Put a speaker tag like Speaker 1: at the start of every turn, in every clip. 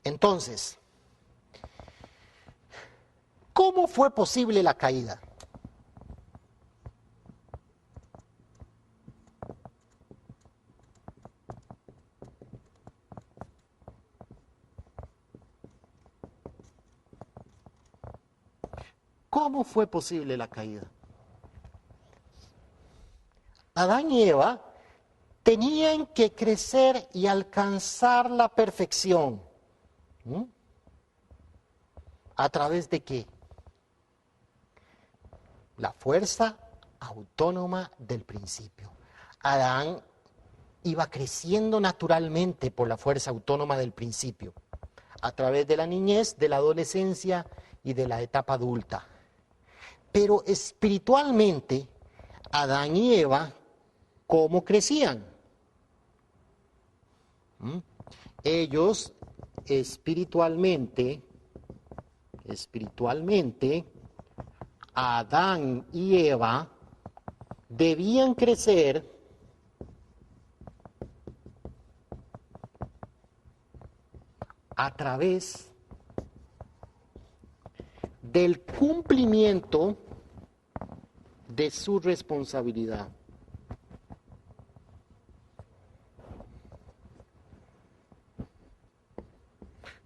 Speaker 1: Entonces, ¿cómo fue posible la caída? ¿Cómo fue posible la caída? Adán y Eva tenían que crecer y alcanzar la perfección. ¿Mm? ¿A través de qué? La fuerza autónoma del principio. Adán iba creciendo naturalmente por la fuerza autónoma del principio, a través de la niñez, de la adolescencia y de la etapa adulta. Pero espiritualmente, Adán y Eva, ¿cómo crecían? Ellos espiritualmente, Adán y Eva debían crecer a través del cumplimiento de su responsabilidad.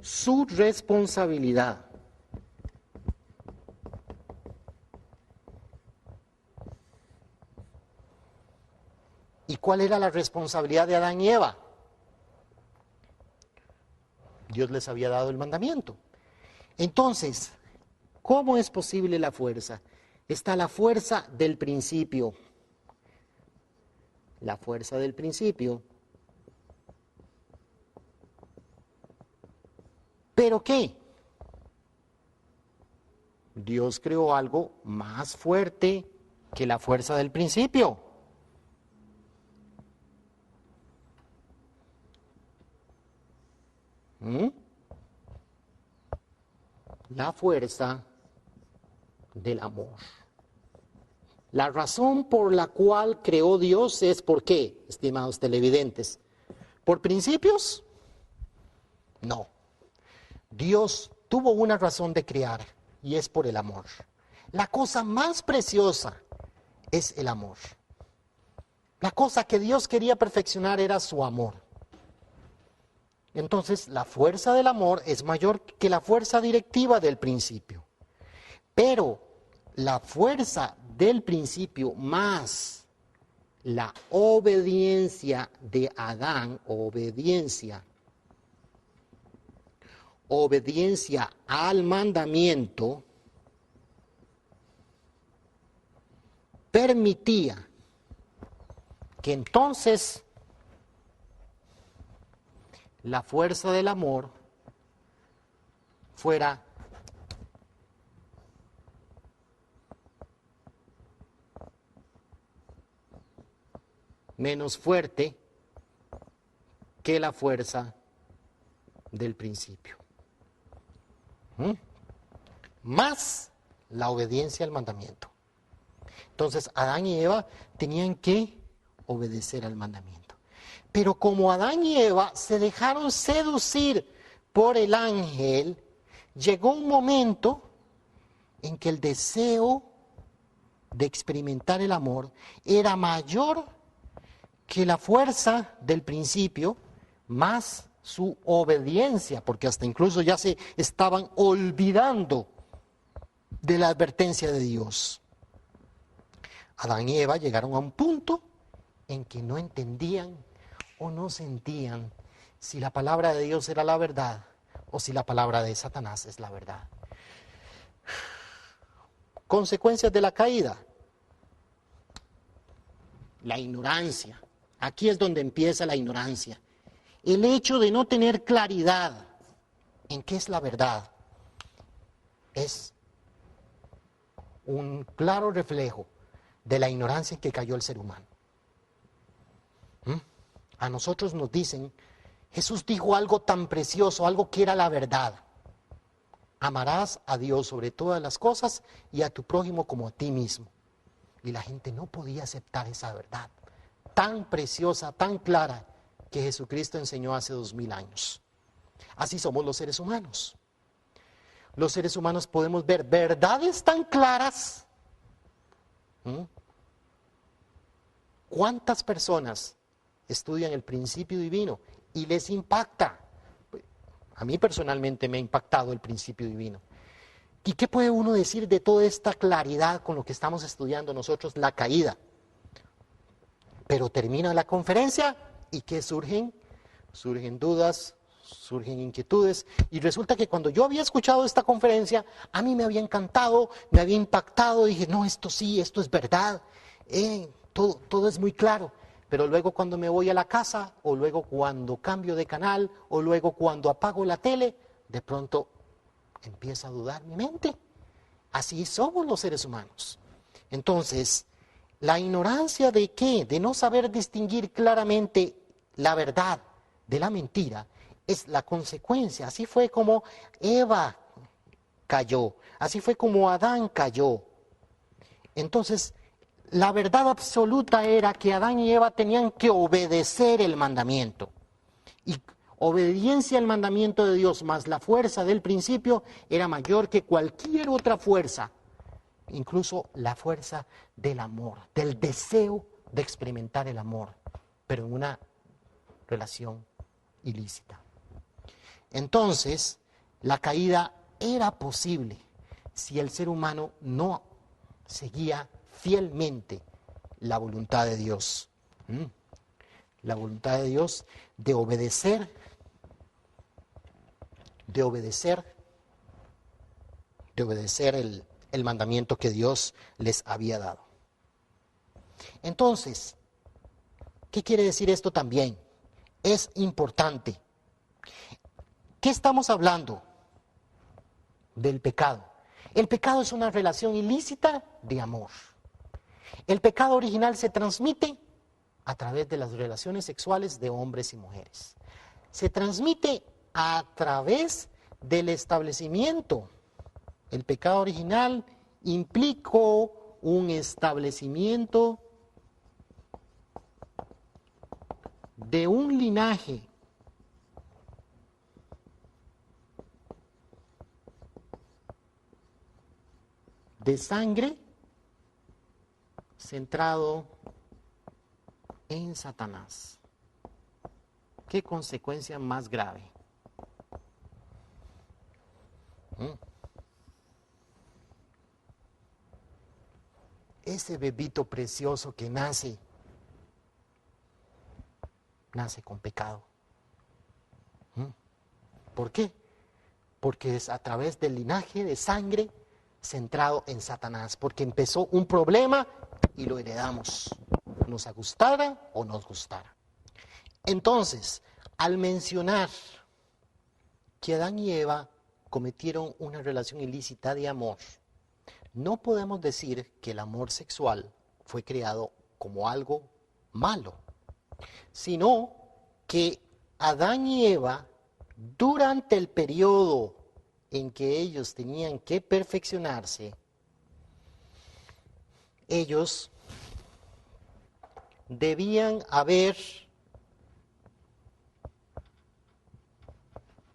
Speaker 1: Su responsabilidad. ¿Y cuál era la responsabilidad de Adán y Eva? Dios les había dado el mandamiento. Entonces, ¿cómo es posible la fuerza? Está la fuerza del principio. La fuerza del principio. ¿Pero qué? Dios creó algo más fuerte que la fuerza del principio. La fuerza del amor. La razón por la cual creó Dios es ¿por qué, estimados televidentes? ¿Por principios? No. Dios tuvo una razón de crear y es por el amor. La cosa más preciosa es el amor. La cosa que Dios quería perfeccionar era su amor. Entonces, la fuerza del amor es mayor que la fuerza directiva del principio. Pero la fuerza del principio más la obediencia de Adán, obediencia al mandamiento, permitía que entonces la fuerza del amor fuera menos fuerte que la fuerza del principio. Más la obediencia al mandamiento. Entonces, Adán y Eva tenían que obedecer al mandamiento. Pero como Adán y Eva se dejaron seducir por el ángel, llegó un momento en que el deseo de experimentar el amor era mayor que la fuerza del principio, más su obediencia, porque hasta incluso ya se estaban olvidando de la advertencia de Dios. Adán y Eva llegaron a un punto en que no entendían o no sentían si la palabra de Dios era la verdad o si la palabra de Satanás es la verdad. Consecuencias de la caída. La ignorancia. Aquí es donde empieza la ignorancia. El hecho de no tener claridad en qué es la verdad es un claro reflejo de la ignorancia en que cayó el ser humano. A nosotros nos dicen, Jesús dijo algo tan precioso, algo que era la verdad. Amarás a Dios sobre todas las cosas y a tu prójimo como a ti mismo. Y la gente no podía aceptar esa verdad tan preciosa, tan clara, que Jesucristo enseñó hace 2000 años. Así somos los seres humanos. Los seres humanos podemos ver verdades tan claras. ¿Cuántas personas estudian el principio divino y les impacta? A mí personalmente me ha impactado el principio divino. ¿Y qué puede uno decir de toda esta claridad con lo que estamos estudiando nosotros, la caída? Pero termina la conferencia y ¿qué surgen? Surgen dudas, surgen inquietudes. Y resulta que cuando yo había escuchado esta conferencia, a mí me había encantado, me había impactado. Dije, no, esto sí, esto es verdad. Todo es muy claro. Pero luego cuando me voy a la casa, o luego cuando cambio de canal, o luego cuando apago la tele, de pronto empieza a dudar mi mente. Así somos los seres humanos. Entonces, la ignorancia ¿de qué? De no saber distinguir claramente la verdad de la mentira es la consecuencia. Así fue como Eva cayó, así fue como Adán cayó. Entonces, la verdad absoluta era que Adán y Eva tenían que obedecer el mandamiento. Y obediencia al mandamiento de Dios más la fuerza del principio era mayor que cualquier otra fuerza, incluso la fuerza del amor, del deseo de experimentar el amor, pero en una relación ilícita. Entonces, la caída era posible si el ser humano no seguía fielmente la voluntad de Dios. La voluntad de Dios de obedecer el mandamiento que Dios les había dado. Entonces, ¿qué quiere decir esto también? Es importante. ¿Qué estamos hablando? Del pecado. El pecado es una relación ilícita de amor. El pecado original se transmite a través de las relaciones sexuales de hombres y mujeres. Se transmite a través del establecimiento. El pecado original implicó un establecimiento de un linaje de sangre centrado en Satanás. ¿Qué consecuencia más grave? Ese bebito precioso que nace con pecado. ¿Por qué? Porque es a través del linaje de sangre centrado en Satanás, porque empezó un problema y lo heredamos, nos gustara o nos gustara. Entonces, al mencionar que Adán y Eva cometieron una relación ilícita de amor, no podemos decir que el amor sexual fue creado como algo malo, sino que Adán y Eva, durante el periodo en que ellos tenían que perfeccionarse, ellos debían haber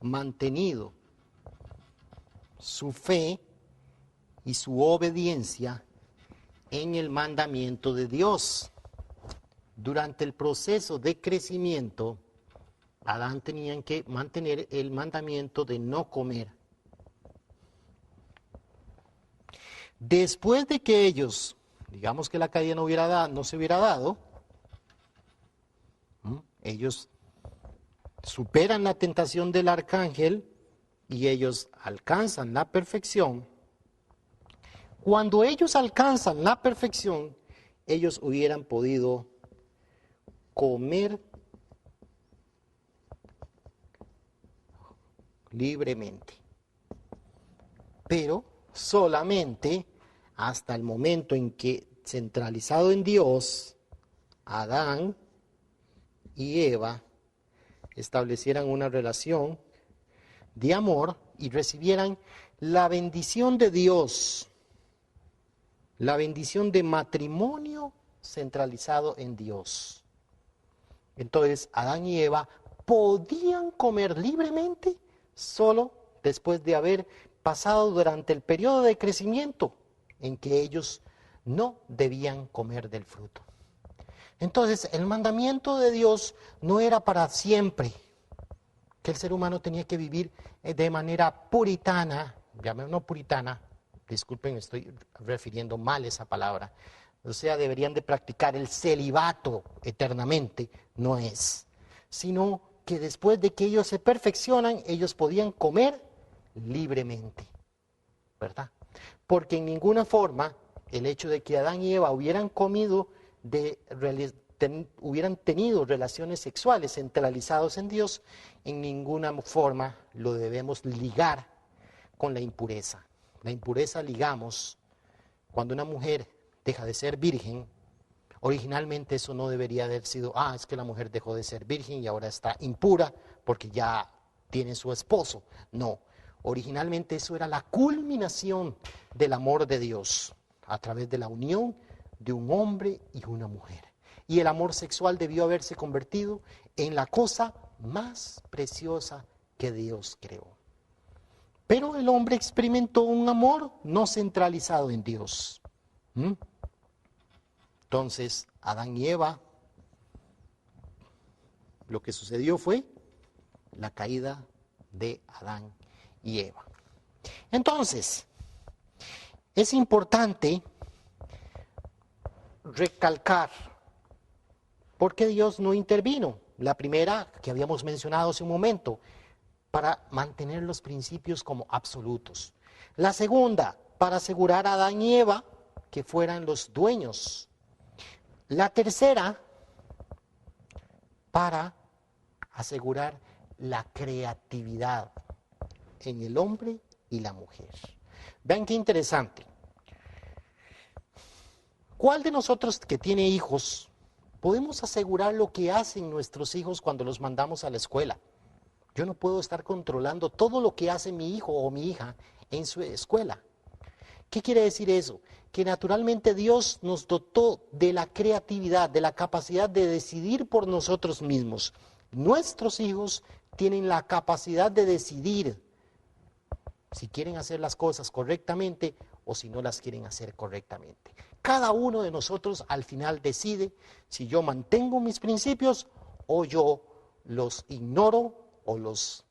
Speaker 1: mantenido su fe y su obediencia en el mandamiento de Dios. Durante el proceso de crecimiento, Adán tenía que mantener el mandamiento de no comer. Después de que ellos, digamos que la caída no se hubiera dado, ellos superan la tentación del arcángel y ellos alcanzan la perfección. Cuando ellos alcanzan la perfección, ellos hubieran podido comer libremente, pero solamente hasta el momento en que, centralizado en Dios, Adán y Eva establecieran una relación de amor y recibieran la bendición de Dios, la bendición de matrimonio centralizado en Dios. Entonces, Adán y Eva podían comer libremente solo después de haber pasado durante el periodo de crecimiento en que ellos no debían comer del fruto. Entonces, el mandamiento de Dios no era para siempre, que el ser humano tenía que vivir de manera puritana, no puritana, disculpen, estoy refiriendo mal esa palabra, o sea, deberían de practicar el celibato eternamente, no es, sino que después de que ellos se perfeccionan, ellos podían comer libremente, ¿verdad? Porque en ninguna forma el hecho de que Adán y Eva hubieran comido, hubieran tenido relaciones sexuales centralizados en Dios, en ninguna forma lo debemos ligar con la impureza. La impureza ligamos cuando una mujer deja de ser virgen. Originalmente eso no debería haber sido, es que la mujer dejó de ser virgen y ahora está impura porque ya tiene su esposo. No, originalmente eso era la culminación del amor de Dios a través de la unión de un hombre y una mujer. Y el amor sexual debió haberse convertido en la cosa más preciosa que Dios creó. Pero el hombre experimentó un amor no centralizado en Dios. Entonces, Adán y Eva, lo que sucedió fue la caída de Adán y Eva. Entonces, es importante recalcar por qué Dios no intervino. La primera, que habíamos mencionado hace un momento, para mantener los principios como absolutos. La segunda, para asegurar a Adán y Eva que fueran los dueños. La tercera, para asegurar la creatividad en el hombre y la mujer. Vean qué interesante. ¿Cuál de nosotros que tiene hijos podemos asegurar lo que hacen nuestros hijos cuando los mandamos a la escuela? Yo no puedo estar controlando todo lo que hace mi hijo o mi hija en su escuela. ¿Qué quiere decir eso? Que naturalmente Dios nos dotó de la creatividad, de la capacidad de decidir por nosotros mismos. Nuestros hijos tienen la capacidad de decidir si quieren hacer las cosas correctamente o si no las quieren hacer correctamente. Cada uno de nosotros al final decide si yo mantengo mis principios o yo los ignoro o los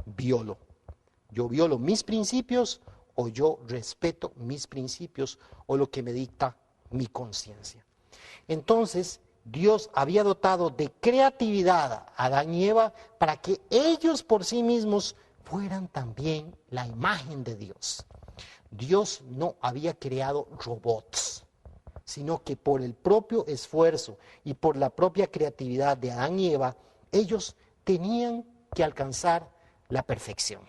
Speaker 1: violo. Yo violo mis principios o yo respeto mis principios o lo que me dicta mi conciencia. Entonces, Dios había dotado de creatividad a Adán y Eva para que ellos por sí mismos fueran también la imagen de Dios. Dios no había creado robots, sino que por el propio esfuerzo y por la propia creatividad de Adán y Eva, ellos tenían que alcanzar la perfección.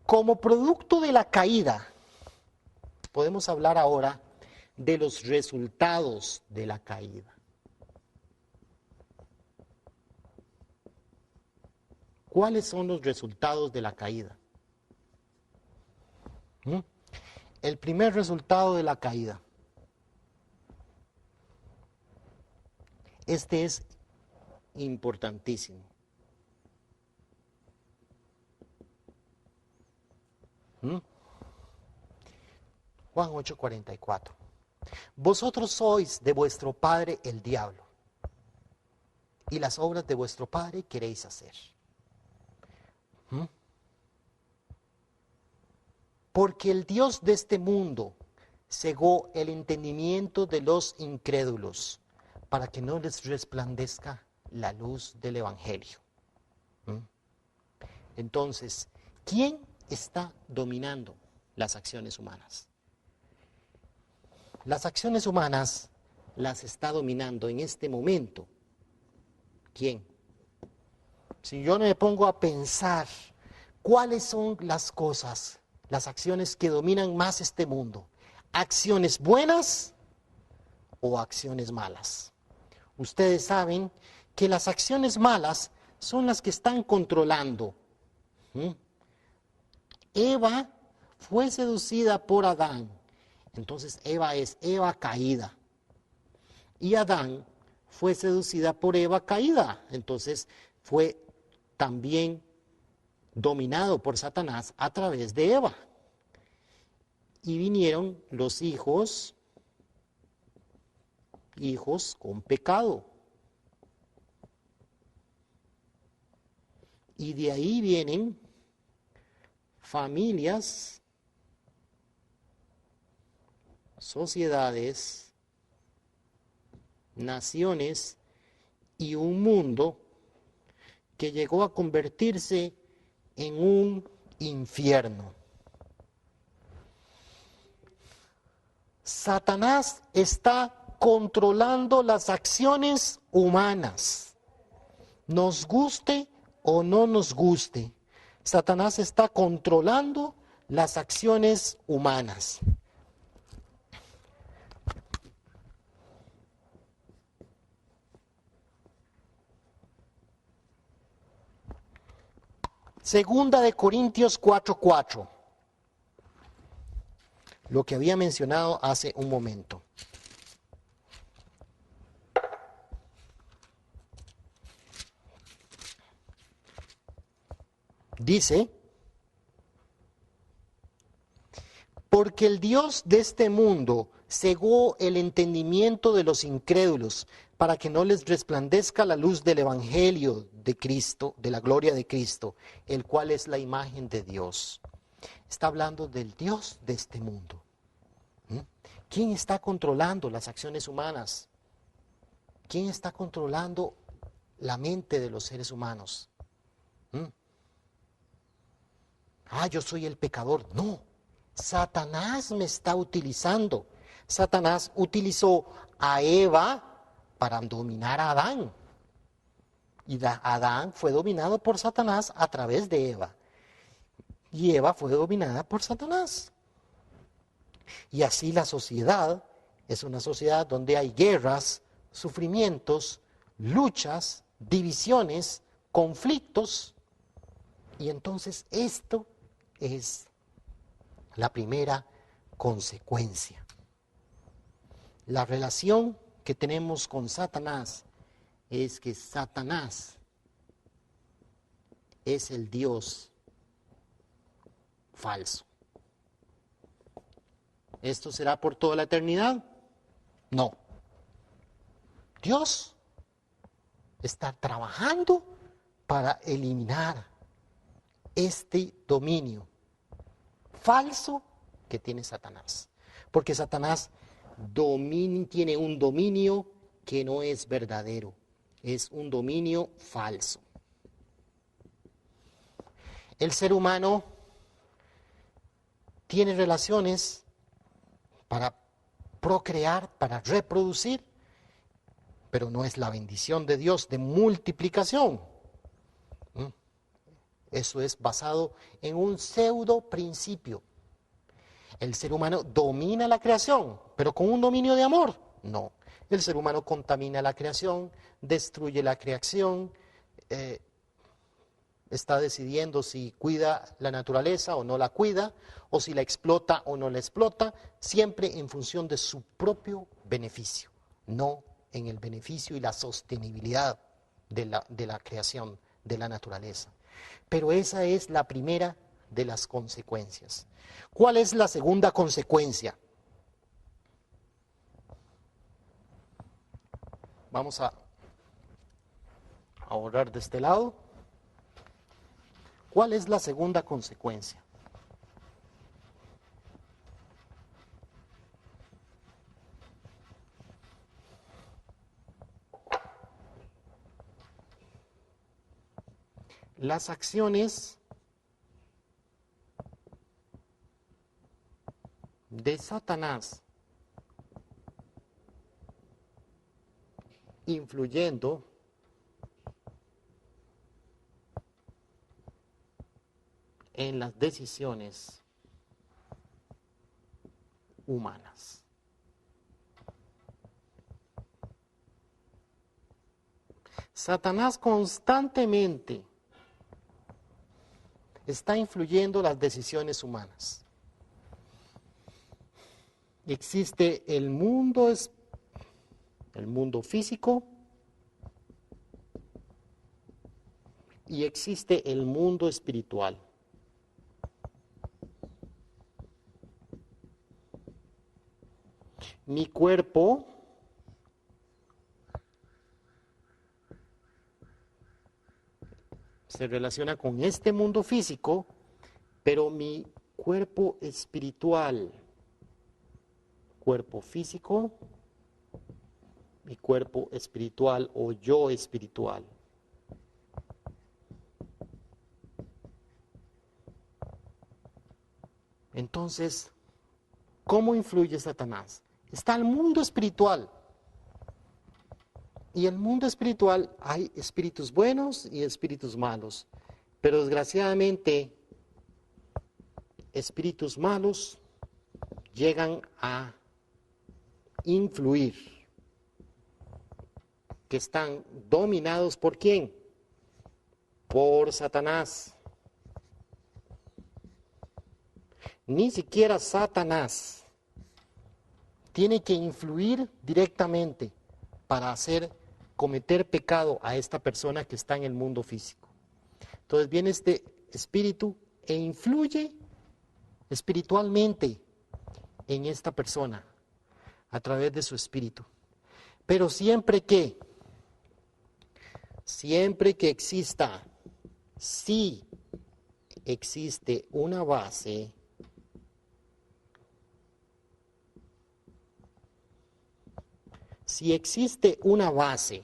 Speaker 1: Como producto de la caída, podemos hablar ahora de los resultados de la caída. ¿Cuáles son los resultados de la caída? El primer resultado de la caída. Este es importantísimo. Juan 8:44. Vosotros sois de vuestro padre el diablo, y las obras de vuestro padre queréis hacer. Porque el Dios de este mundo cegó el entendimiento de los incrédulos, para que no les resplandezca la luz del Evangelio. Entonces, ¿quién está dominando las acciones humanas? Las acciones humanas las está dominando en este momento. ¿Quién? Si yo me pongo a pensar cuáles son las cosas, las acciones que dominan más este mundo, ¿acciones buenas o acciones malas? Ustedes saben que las acciones malas son las que están controlando. Eva fue seducida por Adán. Entonces Eva es Eva caída. Y Adán fue seducida por Eva caída. Entonces fue también dominado por Satanás a través de Eva. Y vinieron los hijos con pecado. Y de ahí vienen familias, sociedades, naciones y un mundo que llegó a convertirse en un infierno. Satanás está controlando las acciones humanas, nos guste o no nos guste. Satanás está controlando las acciones humanas. Segunda de Corintios 4:4. Lo que había mencionado hace un momento. Dice, porque el Dios de este mundo cegó el entendimiento de los incrédulos para que no les resplandezca la luz del Evangelio de Cristo, de la gloria de Cristo, el cual es la imagen de Dios. Está hablando del Dios de este mundo. ¿Quién está controlando las acciones humanas? ¿Quién está controlando la mente de los seres humanos? Yo soy el pecador. No, Satanás me está utilizando. Satanás utilizó a Eva para dominar a Adán. Y Adán fue dominado por Satanás a través de Eva. Y Eva fue dominada por Satanás. Y así la sociedad es una sociedad donde hay guerras, sufrimientos, luchas, divisiones, conflictos. Y entonces esto es la primera consecuencia. La relación que tenemos con Satanás es que Satanás es el Dios falso. ¿Esto será por toda la eternidad? No. Dios está trabajando para eliminar este dominio falso que tiene Satanás. Porque Satanás tiene un dominio que no es verdadero, es un dominio falso. El ser humano tiene relaciones para procrear, para reproducir, pero no es la bendición de Dios de multiplicación. Eso es basado en un pseudo principio. El ser humano domina la creación, pero con un dominio de amor. No, el ser humano contamina la creación, destruye la creación, está decidiendo si cuida la naturaleza o no la cuida, o si la explota o no la explota, siempre en función de su propio beneficio, no en el beneficio y la sostenibilidad de la creación, de la naturaleza. Pero esa es la primera de las consecuencias. ¿Cuál es la segunda consecuencia? Vamos a ahorrar de este lado. ¿Cuál es la segunda consecuencia? Las acciones de Satanás influyendo en las decisiones humanas. Satanás constantemente está influyendo las decisiones humanas. Existe el mundo físico y existe el mundo espiritual. Mi cuerpo se relaciona con este mundo físico, pero mi cuerpo espiritual, cuerpo físico, mi cuerpo espiritual o yo espiritual. Entonces, ¿cómo influye Satanás? Está el mundo espiritual. Y en el mundo espiritual hay espíritus buenos y espíritus malos. Pero desgraciadamente, espíritus malos llegan a influir, que están dominados ¿por quién? Por Satanás. Ni siquiera Satanás tiene que influir directamente para cometer pecado a esta persona que está en el mundo físico. Entonces viene este espíritu e influye espiritualmente en esta persona a través de su espíritu. Pero siempre que exista, si existe una base, si existe una base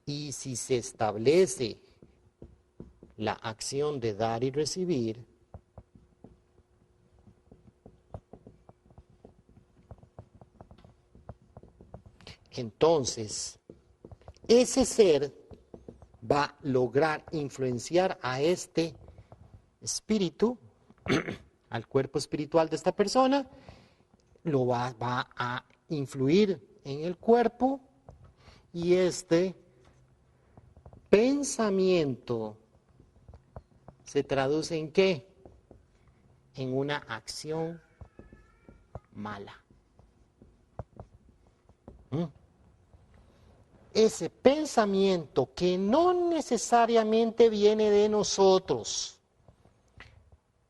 Speaker 1: y si se establece la acción de dar y recibir, entonces ese ser va a lograr influenciar a este espíritu, al cuerpo espiritual de esta persona, lo va a influir en el cuerpo y este pensamiento se traduce en ¿qué? En una acción mala. Ese pensamiento que no necesariamente viene de nosotros.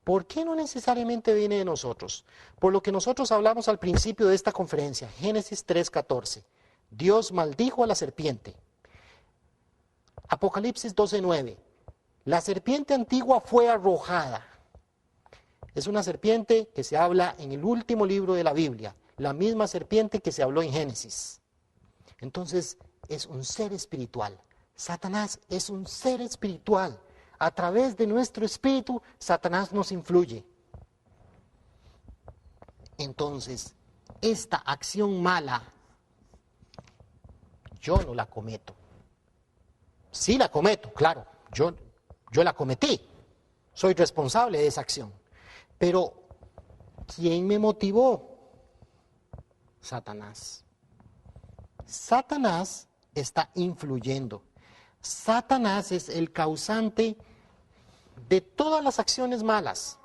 Speaker 1: ¿Por qué no necesariamente viene de nosotros? Por lo que nosotros hablamos al principio de esta conferencia, Génesis 3:14. Dios maldijo a la serpiente. Apocalipsis 12:9. La serpiente antigua fue arrojada. Es una serpiente que se habla en el último libro de la Biblia, la misma serpiente que se habló en Génesis. Entonces, es un ser espiritual. Satanás es un ser espiritual. A través de nuestro espíritu, Satanás nos influye. Entonces, esta acción mala, yo no la cometo. Sí la cometo, claro, yo la cometí. Soy responsable de esa acción. Pero, ¿quién me motivó? Satanás. Satanás está influyendo. Satanás es el causante de todas las acciones malas.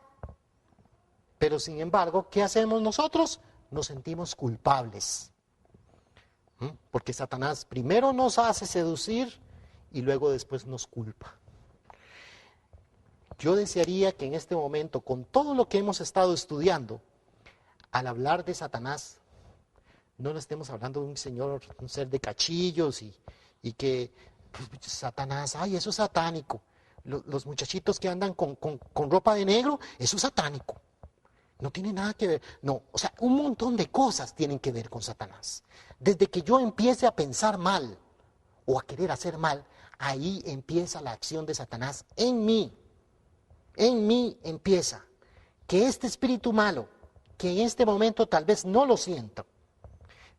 Speaker 1: Pero sin embargo, ¿qué hacemos nosotros? Nos sentimos culpables. Porque Satanás primero nos hace seducir y luego después nos culpa. Yo desearía que en este momento, con todo lo que hemos estado estudiando, al hablar de Satanás, no le estemos hablando de un ser de cachillos y que pues, Satanás, ay, eso es satánico. Los muchachitos que andan con ropa de negro, eso es satánico. No tiene nada que ver. No, o sea, un montón de cosas tienen que ver con Satanás. Desde que yo empiece a pensar mal o a querer hacer mal, ahí empieza la acción de Satanás en mí. En mí empieza. Que este espíritu malo, que en este momento tal vez no lo siento,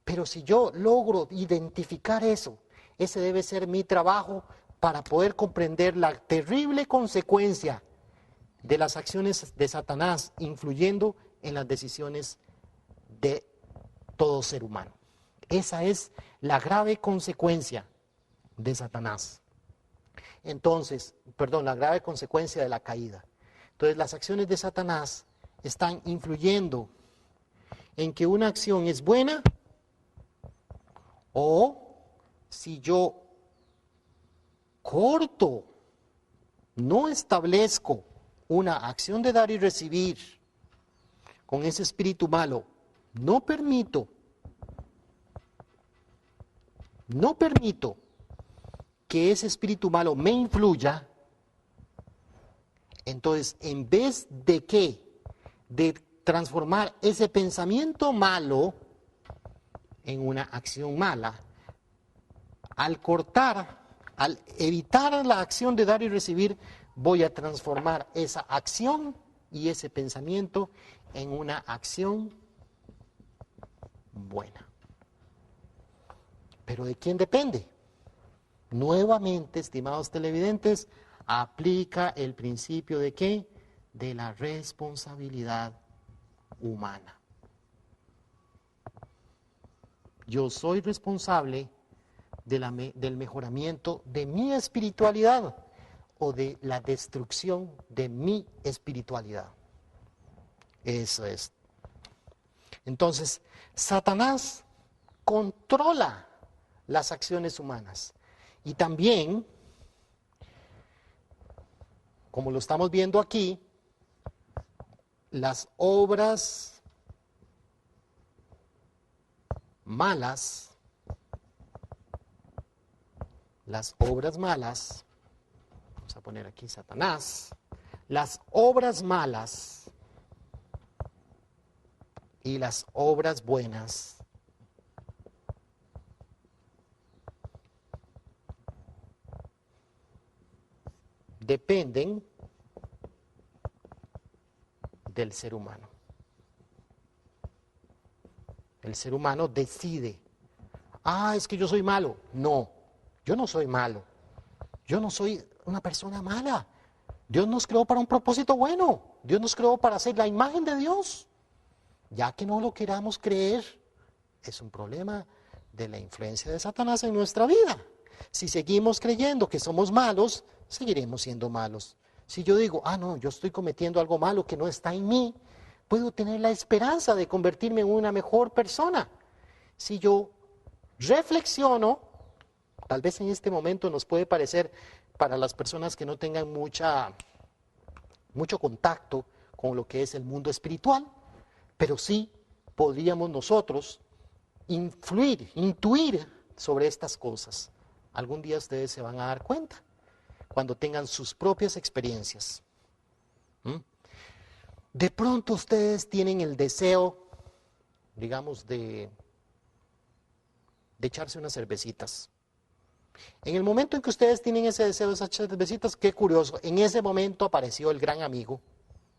Speaker 1: pero si yo logro identificar eso, ese debe ser mi trabajo para poder comprender la terrible consecuencia de las acciones de Satanás influyendo en las decisiones de todo ser humano. Esa es la grave consecuencia de Satanás. Entonces, la grave consecuencia de la caída. Entonces, las acciones de Satanás están influyendo en que una acción es buena o si yo corto, no establezco una acción de dar y recibir con ese espíritu malo, no permito que ese espíritu malo me influya, entonces en vez de de transformar ese pensamiento malo en una acción mala, al evitar la acción de dar y recibir, voy a transformar esa acción y ese pensamiento en una acción buena. ¿Pero de quién depende? Nuevamente, estimados televidentes, aplica el principio de ¿qué? De la responsabilidad humana. Yo soy responsable del mejoramiento de mi espiritualidad o de la destrucción de mi espiritualidad. Eso es. Entonces, Satanás controla las acciones humanas y también, como lo estamos viendo aquí, las obras malas, vamos a poner aquí Satanás, las obras malas y las obras buenas dependen del ser humano. El ser humano decide, es que yo soy malo. No, yo no soy malo. Yo no soy una persona mala. Dios nos creó para un propósito bueno. Dios nos creó para hacer la imagen de Dios. Ya que no lo queramos creer, es un problema de la influencia de Satanás en nuestra vida. Si seguimos creyendo que somos malos, seguiremos siendo malos. Si yo digo, no, yo estoy cometiendo algo malo que no está en mí, puedo tener la esperanza de convertirme en una mejor persona. Si yo reflexiono, tal vez en este momento nos puede parecer, para las personas que no tengan mucho contacto con lo que es el mundo espiritual, pero sí podríamos nosotros intuir sobre estas cosas. Algún día ustedes se van a dar cuenta, cuando tengan sus propias experiencias. De pronto ustedes tienen el deseo, digamos, de echarse unas cervecitas. En el momento en que ustedes tienen ese deseo de esas cervecitas, qué curioso, en ese momento apareció el gran amigo,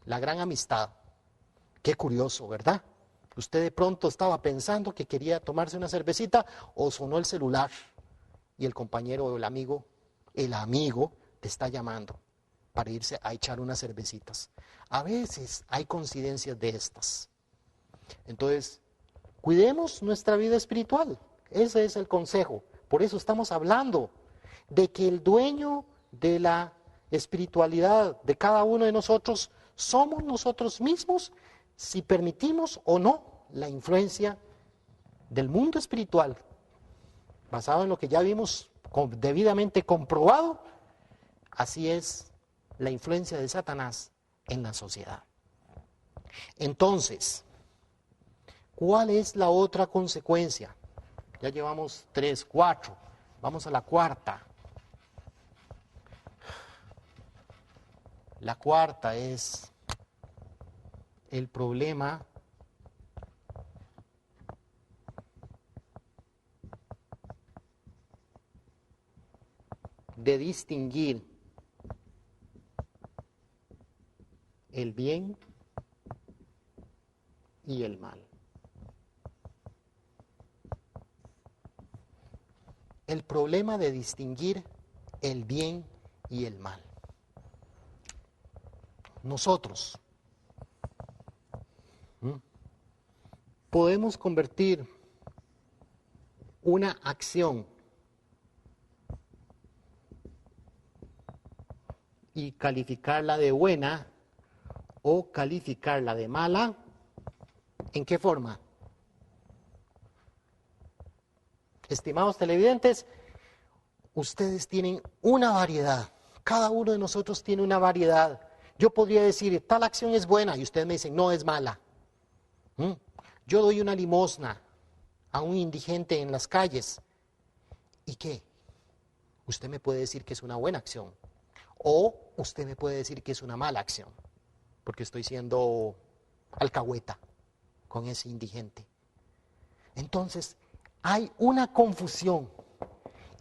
Speaker 1: la gran amistad. Qué curioso, ¿verdad? Usted de pronto estaba pensando que quería tomarse una cervecita o sonó el celular y el compañero o el amigo te está llamando para irse a echar unas cervecitas. A veces hay coincidencias de estas. Entonces, cuidemos nuestra vida espiritual. Ese es el consejo. Por eso estamos hablando de que el dueño de la espiritualidad de cada uno de nosotros somos nosotros mismos, si permitimos o no la influencia del mundo espiritual, basado en lo que ya vimos debidamente comprobado. Así es la influencia de Satanás en la sociedad. Entonces, ¿cuál es la otra consecuencia? Ya llevamos 3, 4. Vamos a la cuarta. La cuarta es el problema de distinguir el bien y el mal. El problema de distinguir el bien y el mal. Nosotros podemos convertir una acción y calificarla de buena o calificarla de mala. ¿En qué forma? Estimados televidentes, ustedes tienen una variedad. Cada uno de nosotros tiene una variedad. Yo podría decir, tal acción es buena y ustedes me dicen, no, es mala. ¿Mm? Yo doy una limosna a un indigente en las calles. ¿Y qué? Usted me puede decir que es una buena acción. O usted me puede decir que es una mala acción. Porque estoy siendo alcahueta con ese indigente. Entonces, hay una confusión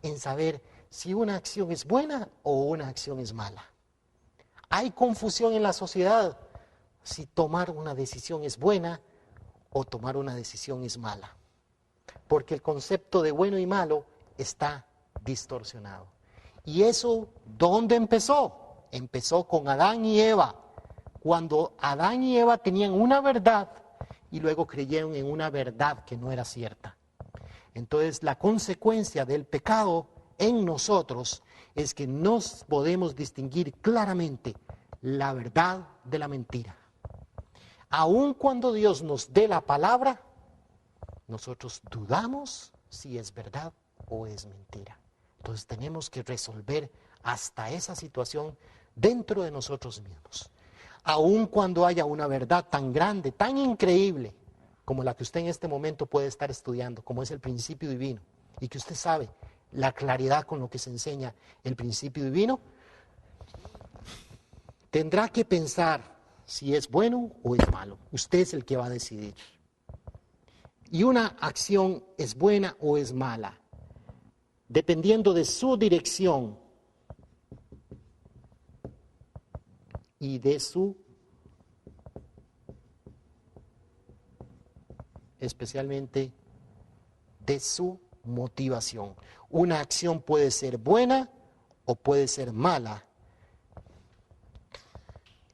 Speaker 1: en saber si una acción es buena o una acción es mala. Hay confusión en la sociedad si tomar una decisión es buena o tomar una decisión es mala. Porque el concepto de bueno y malo está distorsionado. ¿Y eso dónde empezó? Empezó con Adán y Eva. Cuando Adán y Eva tenían una verdad y luego creyeron en una verdad que no era cierta. Entonces la consecuencia del pecado en nosotros es que no podemos distinguir claramente la verdad de la mentira. Aun cuando Dios nos dé la palabra, nosotros dudamos si es verdad o es mentira. Entonces tenemos que resolver hasta esa situación dentro de nosotros mismos. Aun cuando haya una verdad tan grande, tan increíble, como la que usted en este momento puede estar estudiando, como es el principio divino, y que usted sabe la claridad con lo que se enseña el principio divino, tendrá que pensar si es bueno o es malo. Usted es el que va a decidir. Y una acción es buena o es mala, dependiendo de su dirección y de su, especialmente de su motivación. Una acción puede ser buena o puede ser mala,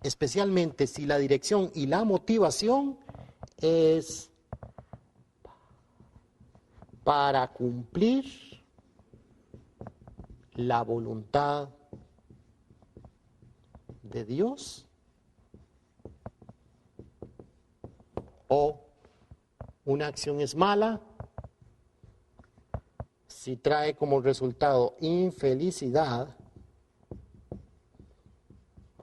Speaker 1: especialmente si la dirección y la motivación es para cumplir la voluntad de Dios o una acción es mala si trae como resultado infelicidad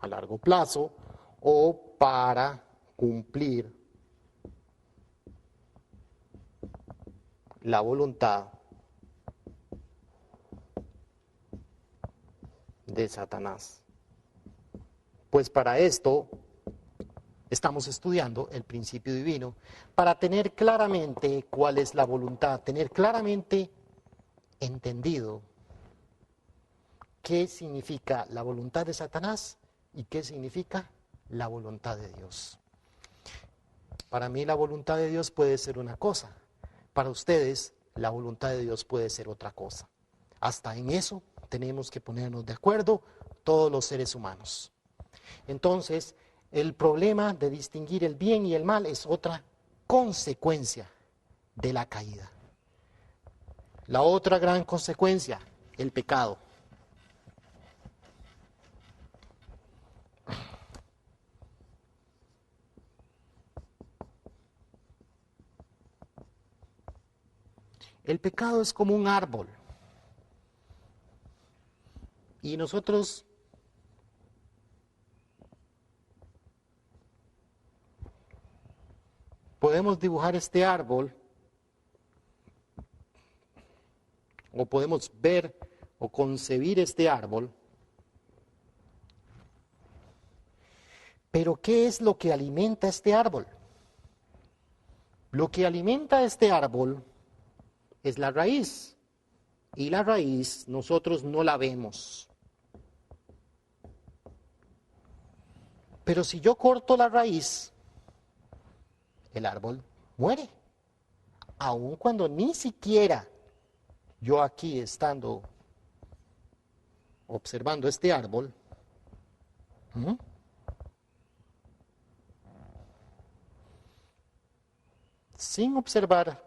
Speaker 1: a largo plazo o para cumplir la voluntad de Satanás. Pues para esto estamos estudiando el principio divino, para tener claramente cuál es la voluntad, tener claramente entendido qué significa la voluntad de Satanás y qué significa la voluntad de Dios. Para mí la voluntad de Dios puede ser una cosa, para ustedes la voluntad de Dios puede ser otra cosa. Hasta en eso tenemos que ponernos de acuerdo todos los seres humanos. Entonces, el problema de distinguir el bien y el mal es otra consecuencia de la caída. La otra gran consecuencia, el pecado. El pecado es como un árbol. Y nosotros podemos dibujar este árbol o podemos ver o concebir este árbol. Pero ¿qué es lo que alimenta este árbol? Lo que alimenta este árbol es la raíz. Y la raíz nosotros no la vemos. Pero si yo corto la raíz, el árbol muere. Aun cuando ni siquiera yo aquí estando observando este árbol, sin observar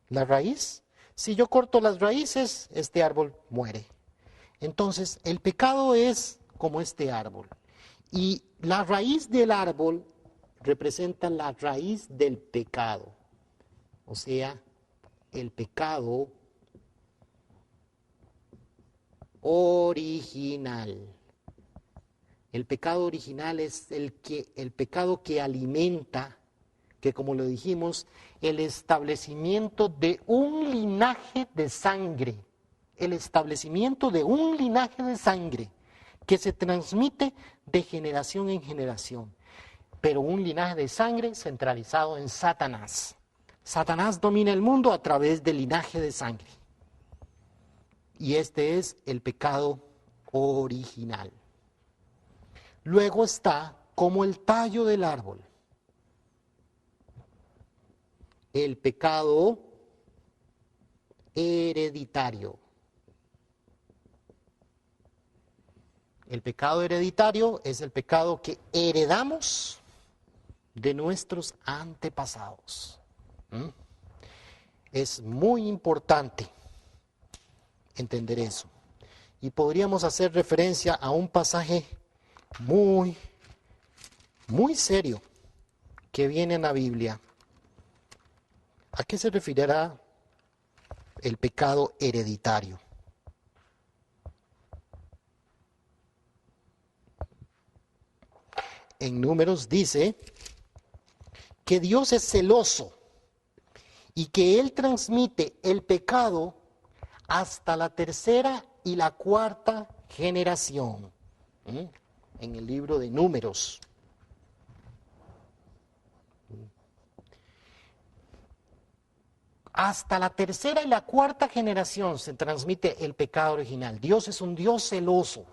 Speaker 1: la raíz, si yo corto las raíces, este árbol muere. Entonces, el pecado es como este árbol. Y la raíz del árbol representa la raíz del pecado. O sea, el pecado original. El pecado original es el pecado que alimenta, que como lo dijimos, el establecimiento de un linaje de sangre. El establecimiento de un linaje de sangre que se transmite de generación en generación. Pero un linaje de sangre centralizado en Satanás. Satanás domina el mundo a través del linaje de sangre. Y este es el pecado original. Luego está como el tallo del árbol, el pecado hereditario. El pecado hereditario es el pecado que heredamos de nuestros antepasados. Es muy importante entender eso. Y podríamos hacer referencia a un pasaje muy serio que viene en la Biblia. ¿A qué se referirá el pecado hereditario? En Números dice que Dios es celoso y que Él transmite el pecado hasta la tercera y la cuarta generación. En el libro de Números. Hasta la tercera y la cuarta generación se transmite el pecado original. Dios es un Dios celoso.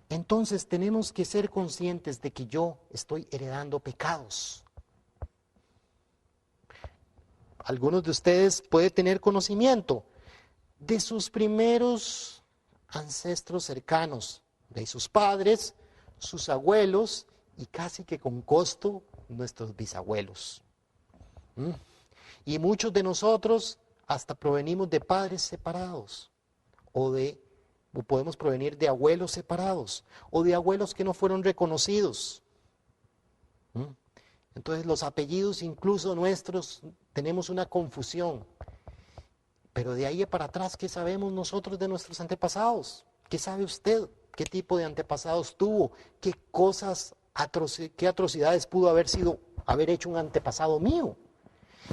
Speaker 1: Entonces tenemos que ser conscientes de que yo estoy heredando pecados. Algunos de ustedes pueden tener conocimiento de sus primeros ancestros cercanos, de sus padres, sus abuelos y casi que con costo nuestros bisabuelos. Y muchos de nosotros hasta provenimos de padres separados o podemos provenir de abuelos separados o de abuelos que no fueron reconocidos. Entonces los apellidos incluso nuestros tenemos una confusión. Pero de ahí para atrás, ¿qué sabemos nosotros de nuestros antepasados? ¿Qué sabe usted? ¿Qué tipo de antepasados tuvo? ¿Qué cosas, qué atrocidades pudo haber hecho un antepasado mío?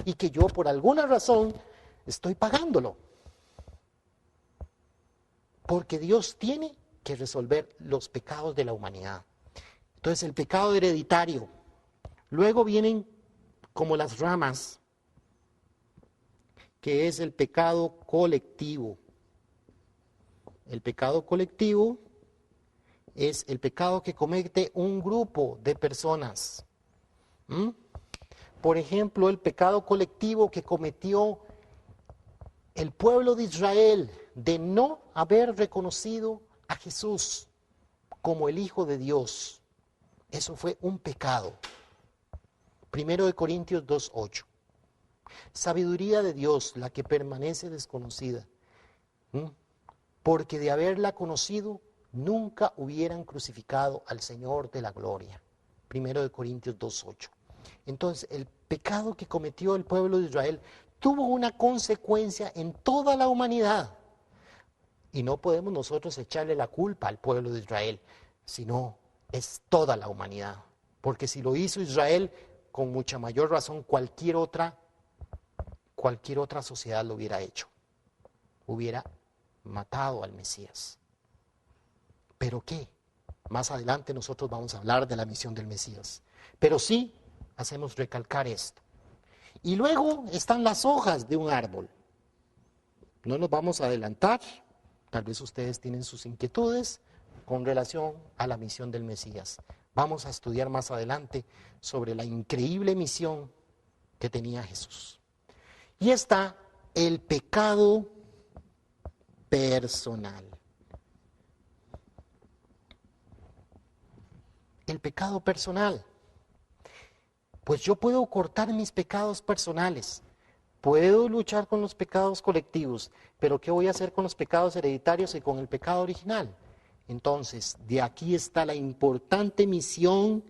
Speaker 1: Y que yo por alguna razón estoy pagándolo. Porque Dios tiene que resolver los pecados de la humanidad. Entonces el pecado hereditario. Luego vienen como las ramas, que es el pecado colectivo. El pecado colectivo es el pecado que comete un grupo de personas. Por ejemplo, el pecado colectivo que cometió el pueblo de Israel de no haber reconocido a Jesús como el Hijo de Dios. Eso fue un pecado. 1 Corintios 2:8. Sabiduría de Dios, la que permanece desconocida. Porque de haberla conocido, nunca hubieran crucificado al Señor de la gloria. 1 Corintios 2:8. Entonces, el pecado que cometió el pueblo de Israel tuvo una consecuencia en toda la humanidad. Y no podemos nosotros echarle la culpa al pueblo de Israel, sino es toda la humanidad. Porque si lo hizo Israel, con mucha mayor razón cualquier otra sociedad lo hubiera hecho. Hubiera matado al Mesías. ¿Pero qué? Más adelante nosotros vamos a hablar de la misión del Mesías. Pero sí hacemos recalcar esto. Y luego están las hojas de un árbol. No nos vamos a adelantar. Tal vez ustedes tienen sus inquietudes con relación a la misión del Mesías. Vamos a estudiar más adelante sobre la increíble misión que tenía Jesús. Y está el pecado personal. El pecado personal. Pues yo puedo cortar mis pecados personales, puedo luchar con los pecados colectivos, pero ¿qué voy a hacer con los pecados hereditarios y con el pecado original? Entonces, de aquí está la importante misión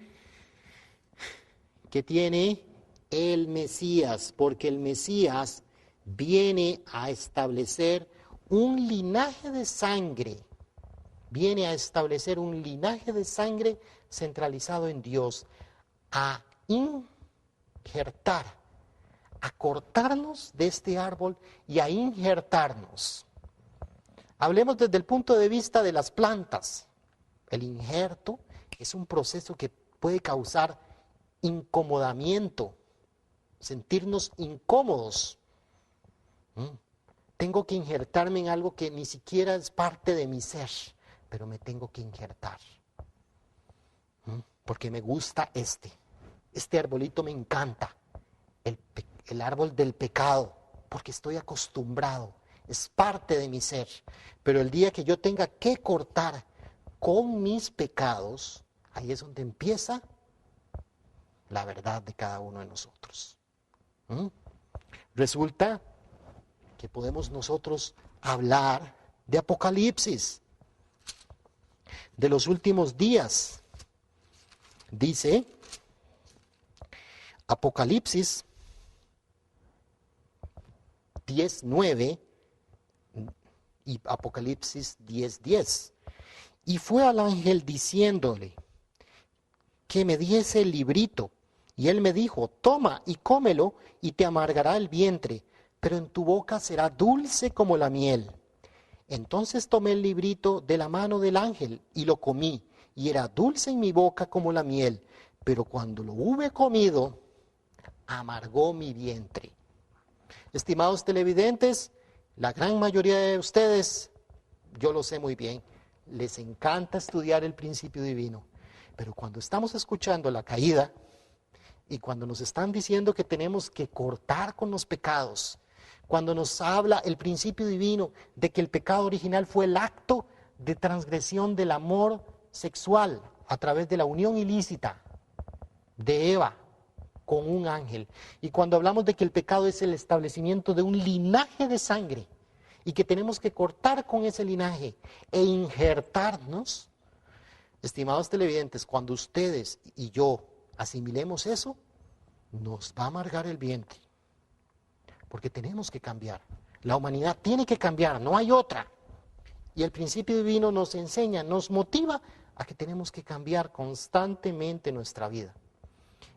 Speaker 1: que tiene el Mesías, porque el Mesías viene a establecer un linaje de sangre, viene a establecer un linaje de sangre centralizado en Dios, a injertar, a cortarnos de este árbol y a injertarnos. Hablemos desde el punto de vista de las plantas. El injerto es un proceso que puede causar incomodamiento, sentirnos incómodos. Tengo que injertarme en algo que ni siquiera es parte de mi ser, pero me tengo que injertar. Porque me gusta este arbolito me encanta, el árbol del pecado, porque estoy acostumbrado, es parte de mi ser. Pero el día que yo tenga que cortar con mis pecados, ahí es donde empieza la verdad de cada uno de nosotros. Resulta que podemos nosotros hablar de Apocalipsis, de los últimos días. Dice Apocalipsis 10:9 y Apocalipsis 10:10. Y fue al ángel diciéndole que me diese el librito. Y él me dijo, toma y cómelo y te amargará el vientre, pero en tu boca será dulce como la miel. Entonces tomé el librito de la mano del ángel y lo comí, y era dulce en mi boca como la miel, pero cuando lo hube comido, amargó mi vientre. Estimados televidentes, la gran mayoría de ustedes, yo lo sé muy bien, les encanta estudiar el principio divino, pero cuando estamos escuchando la caída y cuando nos están diciendo que tenemos que cortar con los pecados, cuando nos habla el principio divino de que el pecado original fue el acto de transgresión del amor sexual a través de la unión ilícita de Eva con un ángel. Y cuando hablamos de que el pecado es el establecimiento de un linaje de sangre y que tenemos que cortar con ese linaje e injertarnos, estimados televidentes, cuando ustedes y yo asimilemos eso, nos va a amargar el vientre. Porque tenemos que cambiar. La humanidad tiene que cambiar, no hay otra. Y el principio divino nos enseña, nos motiva a que tenemos que cambiar constantemente nuestra vida.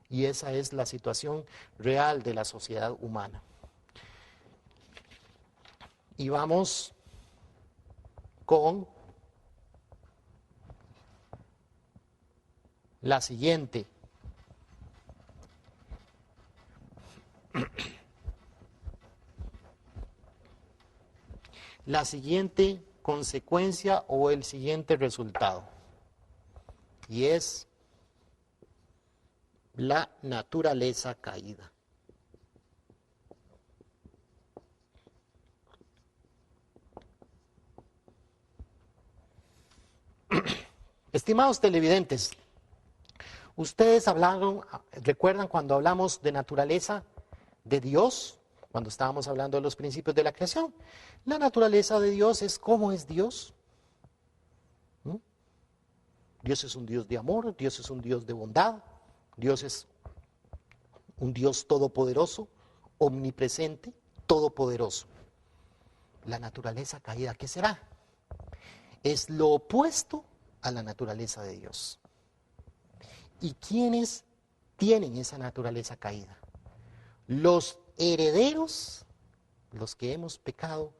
Speaker 1: Y esa es la situación real de la sociedad humana. Y vamos con la siguiente. La siguiente consecuencia o el siguiente resultado. Y es la naturaleza caída. Estimados televidentes, ustedes recuerdan cuando hablamos de naturaleza de Dios, cuando estábamos hablando de los principios de la creación. La naturaleza de Dios es cómo es Dios. Dios es un Dios de amor, Dios es un Dios de bondad, Dios es un Dios todopoderoso, omnipresente, todopoderoso. La naturaleza caída, ¿qué será? Es lo opuesto a la naturaleza de Dios. ¿Y quiénes tienen esa naturaleza caída? Los herederos, los que hemos pecado,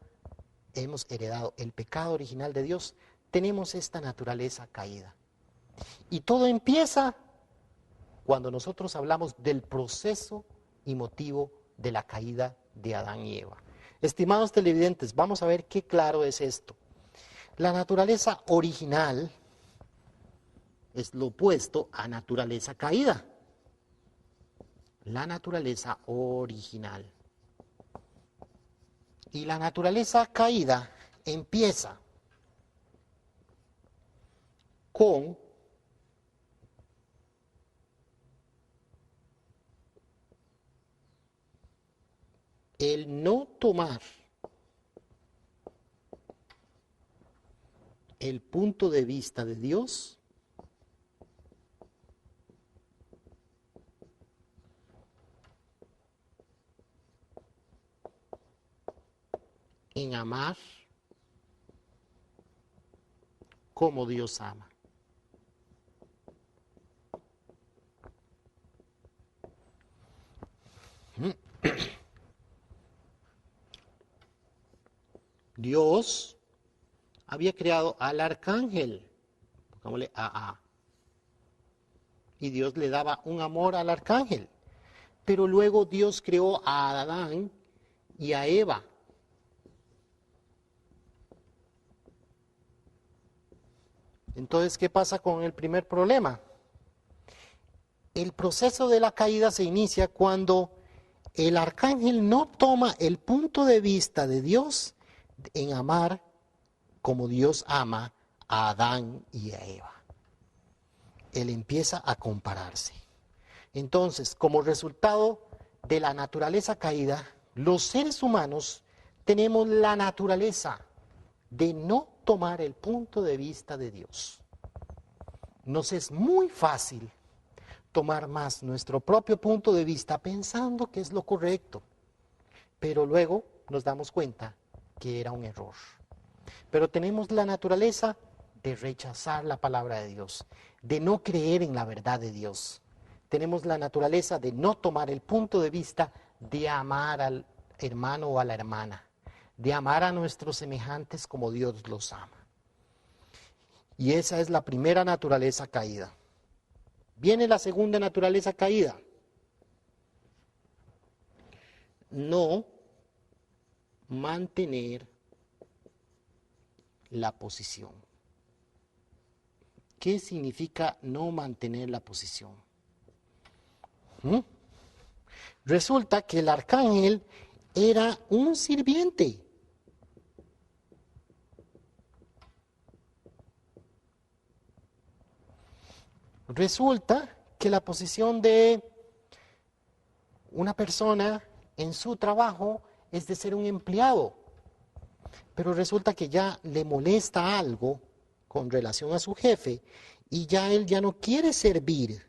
Speaker 1: hemos heredado el pecado original de Dios, tenemos esta naturaleza caída. Y todo empieza cuando nosotros hablamos del proceso y motivo de la caída de Adán y Eva. Estimados televidentes, vamos a ver qué claro es esto. La naturaleza original es lo opuesto a naturaleza caída. La naturaleza original. Y la naturaleza caída empieza con el no tomar el punto de vista de Dios en amar como Dios ama. Dios había creado al arcángel, pongámosle AA, y Dios le daba un amor al arcángel. Pero luego Dios creó a Adán y a Eva. Entonces, ¿qué pasa con el primer problema? El proceso de la caída se inicia cuando el arcángel no toma el punto de vista de Dios en amar como Dios ama a Adán y a Eva. Él empieza a compararse. Entonces, como resultado de la naturaleza caída, los seres humanos tenemos la naturaleza de no tomar el punto de vista de Dios. Nos es muy fácil tomar más nuestro propio punto de vista pensando que es lo correcto, pero luego nos damos cuenta que era un error. Pero tenemos la naturaleza de rechazar la palabra de Dios, de no creer en la verdad de Dios. Tenemos la naturaleza de no tomar el punto de vista de amar al hermano o a la hermana, de amar a nuestros semejantes como Dios los ama. Y esa es la primera naturaleza caída. Viene la segunda naturaleza caída. No mantener la posición. ¿Qué significa no mantener la posición? Resulta que el arcángel era un sirviente. Resulta que la posición de una persona en su trabajo es de ser un empleado, pero resulta que ya le molesta algo con relación a su jefe y ya él ya no quiere servir,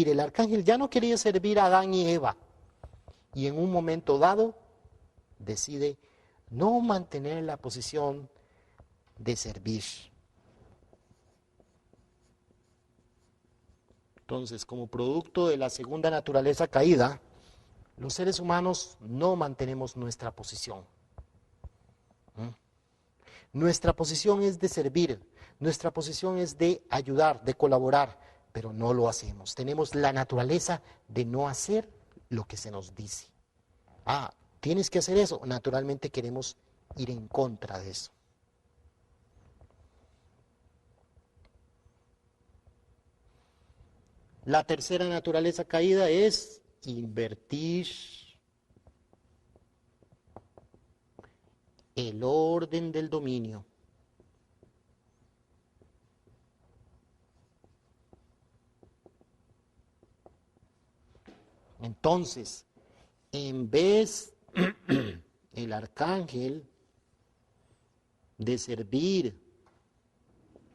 Speaker 1: el arcángel ya no quería servir a Adán y Eva y en un momento dado decide no mantener la posición de servir. Entonces, como producto de la segunda naturaleza caída, los seres humanos no mantenemos nuestra posición. Nuestra posición es de servir, nuestra posición es de ayudar, de colaborar, pero no lo hacemos. Tenemos la naturaleza de no hacer lo que se nos dice. Tienes que hacer eso. Naturalmente queremos ir en contra de eso. La tercera naturaleza caída es invertir el orden del dominio. Entonces, en vez el arcángel de servir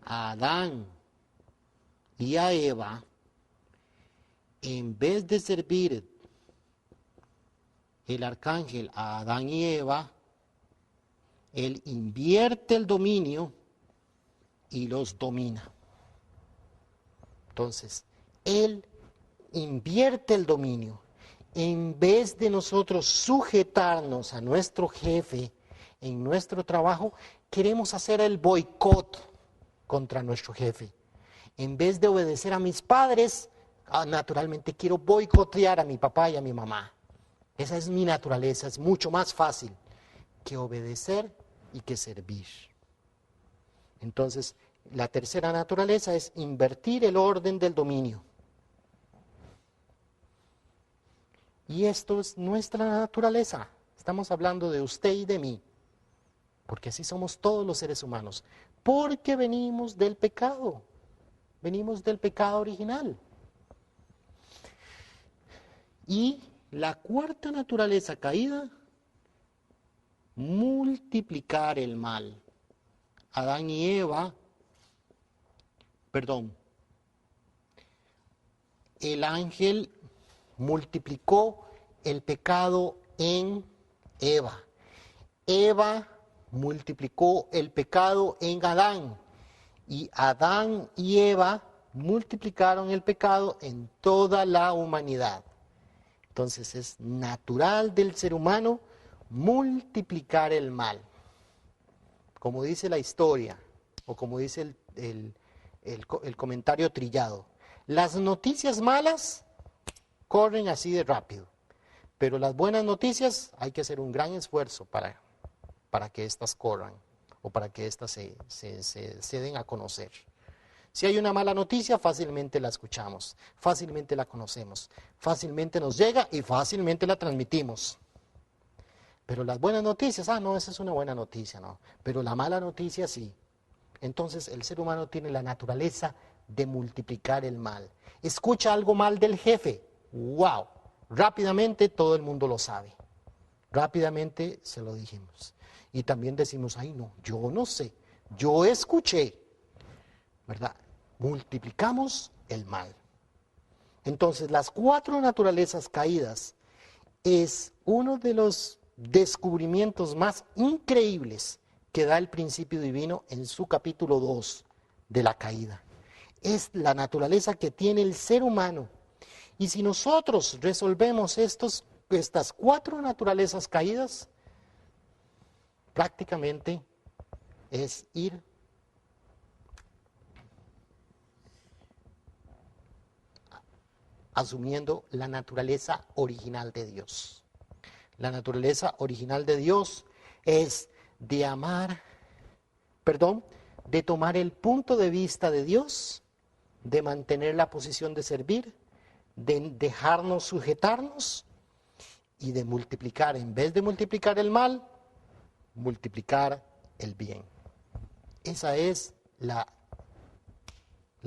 Speaker 1: a Adán y a Eva, en vez de servir el arcángel a Adán y Eva, él invierte el dominio y los domina. Entonces, él invierte el dominio. En vez de nosotros sujetarnos a nuestro jefe en nuestro trabajo, queremos hacer el boicot contra nuestro jefe. En vez de obedecer a mis padres, naturalmente quiero boicotear a mi papá y a mi mamá. Esa es mi naturaleza, es mucho más fácil que obedecer y que servir. Entonces, la tercera naturaleza es invertir el orden del dominio. Y esto es nuestra naturaleza. Estamos hablando de usted y de mí, porque así somos todos los seres humanos, porque venimos del pecado original. Y la cuarta naturaleza caída, multiplicar el mal. Adán y Eva, el ángel multiplicó el pecado en Eva. Eva multiplicó el pecado en Adán. Y Adán y Eva multiplicaron el pecado en toda la humanidad. Entonces es natural del ser humano multiplicar el mal. Como dice la historia, o como dice el comentario trillado, las noticias malas corren así de rápido, pero las buenas noticias hay que hacer un gran esfuerzo para que éstas corran, o para que éstas se den a conocer. Si hay una mala noticia, fácilmente la escuchamos, fácilmente la conocemos, fácilmente nos llega y fácilmente la transmitimos. Pero las buenas noticias, no, esa es una buena noticia, no. Pero la mala noticia sí. Entonces el ser humano tiene la naturaleza de multiplicar el mal. Escucha algo mal del jefe, ¡wow! Rápidamente todo el mundo lo sabe. Rápidamente se lo dijimos. Y también decimos, ay no, yo no sé, yo escuché, ¿verdad? Multiplicamos el mal. Entonces las 4 naturalezas caídas es uno de los descubrimientos más increíbles que da el principio divino en su capítulo 2 de la caída. Es la naturaleza que tiene el ser humano. Y si nosotros resolvemos estas 4 naturalezas caídas, prácticamente es ir asumiendo la naturaleza original de Dios. La naturaleza original de Dios es de de tomar el punto de vista de Dios, de mantener la posición de servir, de dejarnos sujetarnos y de multiplicar, en vez de multiplicar el mal, multiplicar el bien. Esa es la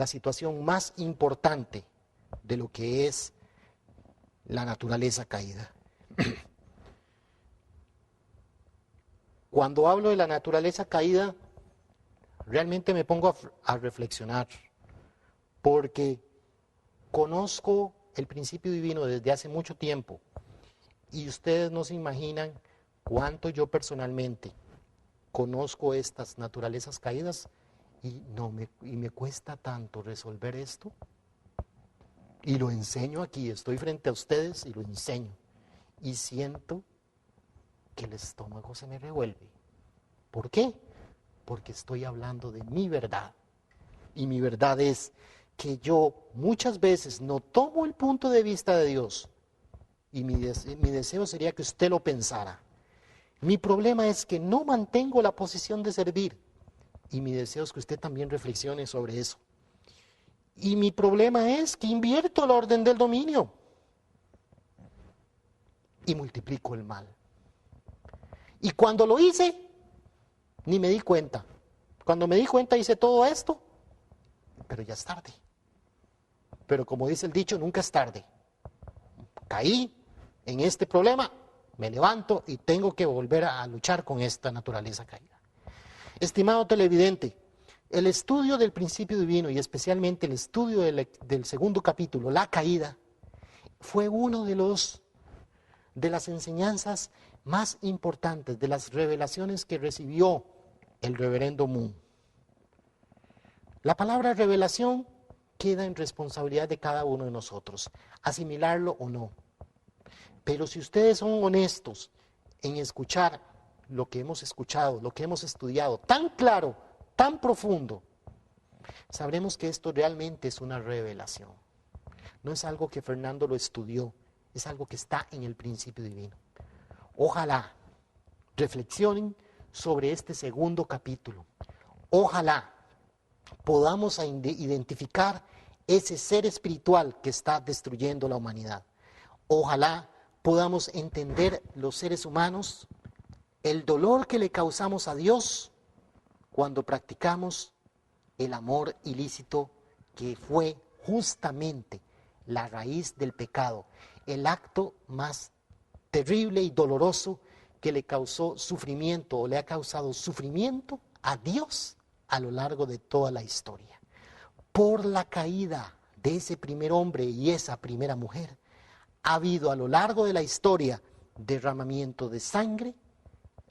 Speaker 1: situación más importante de lo que es la naturaleza caída. Cuando hablo de la naturaleza caída, realmente me pongo a reflexionar, porque conozco el principio divino desde hace mucho tiempo, y ustedes no se imaginan cuánto yo personalmente conozco estas naturalezas caídas, y me cuesta tanto resolver esto, y lo enseño aquí, estoy frente a ustedes y lo enseño, y siento que el estómago se me revuelve. ¿Por qué? Porque estoy hablando de mi verdad. Y mi verdad es que yo muchas veces no tomo el punto de vista de Dios. Y mi deseo sería que usted lo pensara. Mi problema es que no mantengo la posición de servir. Y mi deseo es que usted también reflexione sobre eso. Y mi problema es que invierto el orden del dominio. Y multiplico el mal. Y cuando lo hice, ni me di cuenta. Cuando me di cuenta hice todo esto, pero ya es tarde. Pero como dice el dicho, nunca es tarde. Caí en este problema, me levanto y tengo que volver a luchar con esta naturaleza caída. Estimado televidente, el estudio del principio divino y especialmente el estudio del segundo capítulo, la caída, fue uno de las enseñanzas más importantes, de las revelaciones que recibió el reverendo Moon. La palabra revelación queda en responsabilidad de cada uno de nosotros, asimilarlo o no. Pero si ustedes son honestos en escuchar lo que hemos escuchado, lo que hemos estudiado, tan claro, tan profundo, sabremos que esto realmente es una revelación. No es algo que Fernando lo estudió, es algo que está en el principio divino. Ojalá reflexionen sobre este segundo capítulo. Ojalá podamos identificar ese ser espiritual que está destruyendo la humanidad. Ojalá podamos entender los seres humanos el dolor que le causamos a Dios cuando practicamos el amor ilícito, que fue justamente la raíz del pecado, el acto más terrible y doloroso que le causó sufrimiento o le ha causado sufrimiento a Dios a lo largo de toda la historia. Por la caída de ese primer hombre y esa primera mujer, ha habido a lo largo de la historia derramamiento de sangre,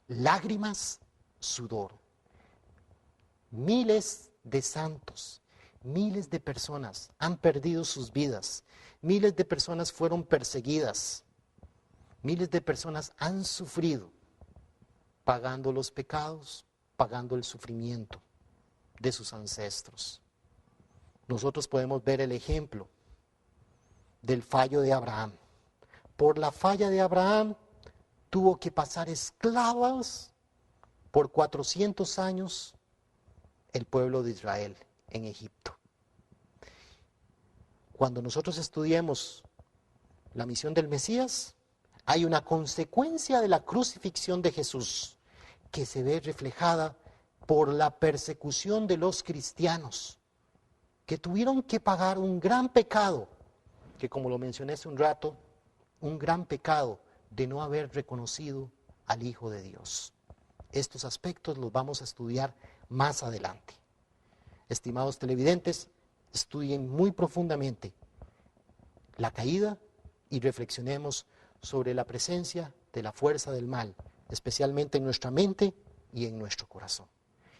Speaker 1: lágrimas, sudor. Miles de santos, miles de personas han perdido sus vidas, miles de personas fueron perseguidas, miles de personas han sufrido pagando los pecados, pagando el sufrimiento de sus ancestros. Nosotros podemos ver el ejemplo del fallo de Abraham. Por la falla de Abraham tuvo que pasar esclavos por 400 años el pueblo de Israel en Egipto. Cuando nosotros estudiemos la misión del Mesías, hay una consecuencia de la crucifixión de Jesús que se ve reflejada por la persecución de los cristianos, que tuvieron que pagar un gran pecado, que como lo mencioné hace un rato, un gran pecado de no haber reconocido al Hijo de Dios. Estos aspectos los vamos a estudiar más adelante. Estimados televidentes, estudien muy profundamente la caída y reflexionemos sobre la presencia de la fuerza del mal, especialmente en nuestra mente y en nuestro corazón.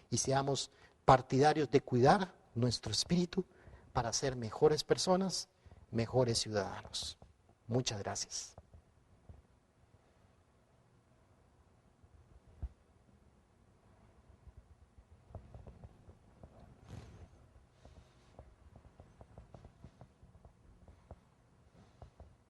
Speaker 1: Y seamos partidarios de cuidar nuestro espíritu para ser mejores personas, mejores ciudadanos. Muchas gracias.